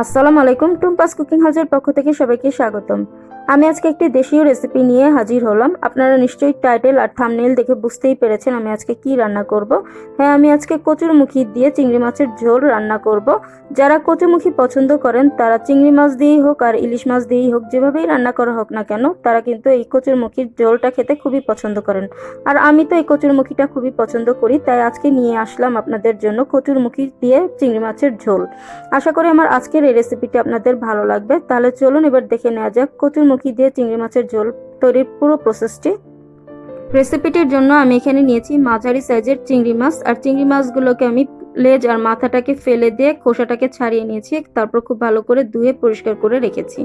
আসসালামু আলাইকুম। টুম্পাস কুকিং হাউসের পক্ষ থেকে সবাইকে স্বাগতম। আমি আজকে একটি দেশীয় রেসিপি নিয়ে হাজির হলাম। আপনারা নিশ্চয়ই টাইটেল আর থাম্বনেল দেখে বুঝতেই পেরেছেন আমি আজকে কি রান্না করব। হ্যাঁ, আমি আজকে কচুর মুখি দিয়ে চিংড়ি মাছের ঝোল রান্না করব। যারা কচুমুখী পছন্দ করেন তারা চিংড়ি মাছ দিয়েই হোক আর ইলিশ মাছ দিয়েই হোক, যেভাবেই রান্না করা হোক না কেন, তারা কিন্তু এই কচুরমুখীর ঝোলটা খেতে খুবই পছন্দ করেন। আর আমি তো এই কচুরমুখীটা খুবই পছন্দ করি, তাই আজকে নিয়ে আসলাম আপনাদের জন্য কচুরমুখী দিয়ে চিংড়ি মাছের ঝোল। আশা করি আমার আজকের এই রেসিপিটি আপনাদের ভালো লাগবে। তাহলে চলুন এবার দেখে নেওয়া যাক কচুরমুখী দিয়ে চিংড়ি মাছের ঝোল তৈরির পুরো প্রসেসটি। রেসিপিটির জন্য আমি এখানে নিয়েছি মাঝারি সাইজের চিংড়ি মাছ। আর চিংড়ি মাছগুলোকে আমি লেজ আর মাথাটাকে ফেলে দিয়ে খোসাটাকে ছাড়িয়ে নিয়েছি, তারপর খুব ভালো করে ধুয়ে পরিষ্কার করে রেখেছি।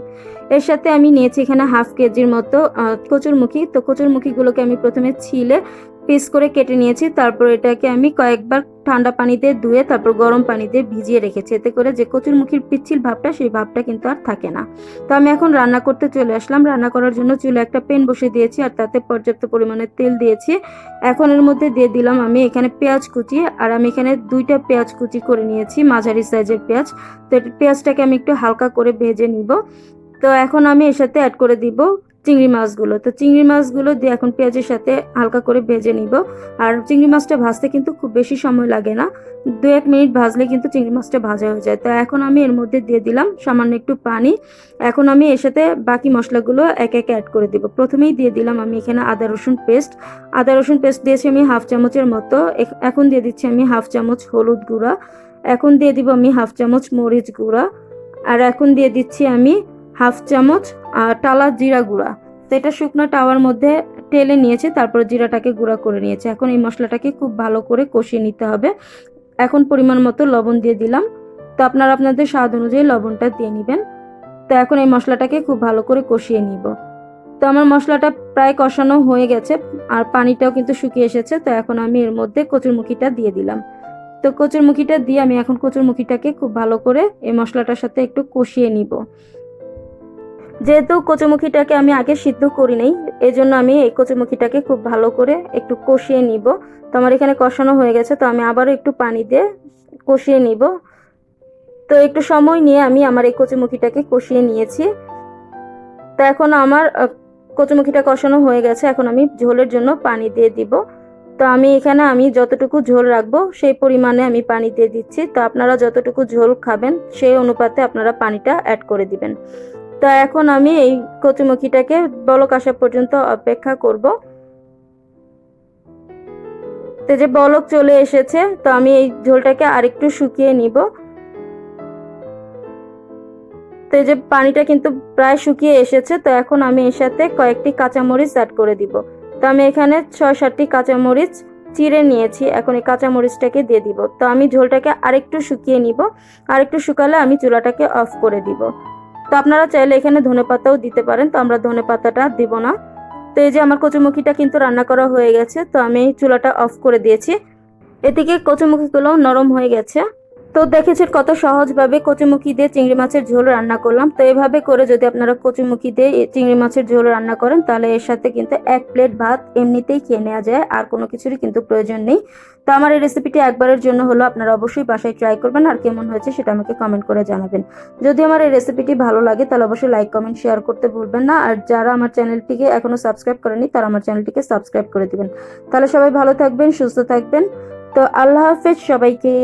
এর সাথে আমি নিয়েছি এখানে হাফ কেজির মতো কচুরমুখী। তো কচুরমুখীগুলোকে আমি প্রথমে ছিলে পিস করে কেটে নিয়েছি, তারপর এটাকে আমি কয়েকবার ঠান্ডা পানিতে ধুয়ে তারপর গরম পানিতে ভিজিয়ে রেখেছি, এতে করে যে কচুরমুখীর পিচ্ছিল ভাবটা সেই ভাবটা কিন্তু আর থাকে না। তো আমি এখন রান্না করতে চলে আসলাম। রান্না করার জন্য চুলে একটা প্যান বসিয়ে দিয়েছি আর তাতে পর্যাপ্ত পরিমাণে তেল দিয়েছি। এখন এর মধ্যে দিয়ে দিলাম আমি এখানে পেঁয়াজ কুচি। আর আমি এখানে 2টা পেঁয়াজ কুচি করে নিয়েছি, মাঝারি সাইজের পেঁয়াজ। তো পেঁয়াজটাকে আমি একটু হালকা করে ভেজে নিব। তো এখন আমি এর সাথে অ্যাড করে দিব চিংড়ি মাছগুলো। তো চিংড়ি মাছগুলো দিয়ে এখন পেঁয়াজের সাথে হালকা করে ভেজে নিব। আর চিংড়ি মাছটা ভাজতে কিন্তু খুব বেশি সময় লাগে না, 2-1 মিনিট ভাজলে কিন্তু চিংড়ি মাছটা ভাজা হয়ে যায়। তো এখন আমি এর মধ্যে দিয়ে দিলাম সামান্য একটু পানি। এখন আমি এর সাথে বাকি মশলাগুলো একে একে অ্যাড করে দিব। প্রথমেই দিয়ে দিলাম আমি এখানে আদা রসুন পেস্ট দিয়েছি আমি হাফ চামচের মতো। এখন দিয়ে দিচ্ছি আমি হাফ চামচ হলুদ গুঁড়া। এখন দিয়ে দিব আমি হাফ চামচ মরিচ গুঁড়া। আর এখন দিয়ে দিচ্ছি আমি হাফ চামচ টালা জিরা গুঁড়া। তো এটা শুকনো তাওয়ার মধ্যে ঢেলে নিয়েছে, তারপর জিরাটাকে গুঁড়া করে নিয়েছে। এখন এই মশলাটাকে খুব ভালো করে কষিয়ে নিতে হবে। এখন পরিমাণ মতো লবণ দিয়ে দিলাম। তো আপনারা আপনাদের স্বাদ অনুযায়ী লবণটা দিয়ে নেবেন। তো এখন এই মশলাটাকে খুব ভালো করে কষিয়ে নিব। তো আমার মশলাটা প্রায় কষানো হয়ে গেছে আর পানিটাও কিন্তু শুকিয়ে এসেছে। তো এখন আমি এর মধ্যে কচুরমুখীটা দিয়ে দিলাম। তো কচুরমুখীটা দিয়ে আমি এখন কচুরমুখীটাকে খুব ভালো করে এই মশলাটার সাথে একটু কষিয়ে নিব। যেহেতু কচুমুখিটাকে আমি আগে সিদ্ধ করি নাই, এই জন্য আমি এই কচুমুখিটাকে খুব ভালো করে একটু কষিয়ে নিব। তো আমার এখানে কষানো হয়ে গেছে, তো আমি আবারও একটু পানি দিয়ে কষিয়ে নিব। তো একটু সময় নিয়ে আমি আমার এই কচুমুখিটাকে কষিয়ে নিয়েছি। তো এখন আমার কচুমুখিটা কষানো হয়ে গেছে। এখন আমি ঝোলের জন্য পানি দিয়ে দিব। তো আমি এখানে যতটুকু ঝোল রাখবো সেই পরিমাণে আমি পানি দিয়ে দিচ্ছি। তো আপনারা যতটুকু ঝোল খাবেন সেই অনুপাতে আপনারা পানিটা অ্যাড করে দিবেন। তো এখন আমি এই কচুমুখিটাকে বলক আসা পর্যন্ত অপেক্ষা করব। তো যে বলক চলে এসেছে, তো আমি এই ঝোলটাকে আরেকটু শুকিয়ে নিব। তো এই যে পানিটা কিন্তু প্রায় শুকিয়ে এসেছে। তো এখন আমি এর সাথে কয়েকটি কাঁচামরিচ অ্যাড করে দিব। তো আমি এখানে 6-7টি কাঁচামরিচ চিড়ে নিয়েছি। এখন এই কাঁচামরিচটাকে দিয়ে দিব। তো আমি ঝোলটাকে আরেকটু শুকিয়ে নিব। আরেকটু শুকালে আমি চুলাটাকে অফ করে দিব। তো আপনারা চাইলে এখানে ধনেপাতাও দিতে পারেন, তো আমরা ধনেপাতাটা দিব না। তো এই যে আমার কচুমুখিটা কিন্তু রান্না করা হয়ে গেছে। তো আমি চুলাটা অফ করে দিয়েছি। এদিকে কচুমুখিগুলো নরম হয়ে গেছে। তো দেখেছেন কত সহজভাবে কচুমুখি দিয়ে চিংড়ি মাছের ঝোল রান্না করলাম। তো এভাবে করে যদি আপনারা কচুমুখি দিয়ে চিংড়ি মাছের ঝোল রান্না করেন, তাহলে এর সাথে কিন্তু 1 প্লেট ভাত এমনিতেই খেয়ে নেওয়া যায়, আর কোনো কিছুরই কিন্তু প্রয়োজন নেই। তো আমার এই রেসিপিটি একবারের জন্য হলো, আপনারা অবশ্যই বাসায় ট্রাই করবেন আর কেমন হয়েছে সেটা আমাকে কমেন্ট করে জানাবেন। যদি আমার এই রেসিপিটি ভালো লাগে তাহলে অবশ্যই লাইক কমেন্ট শেয়ার করতে ভুলবেন না। আর যারা আমার চ্যানেলটিকে এখনো সাবস্ক্রাইব করেনি তারা আমার চ্যানেলটিকে সাবস্ক্রাইব করে দিবেন। তাহলে সবাই ভালো থাকবেন, সুস্থ থাকবেন। তো আল্লাহ হাফেজ সবাইকে।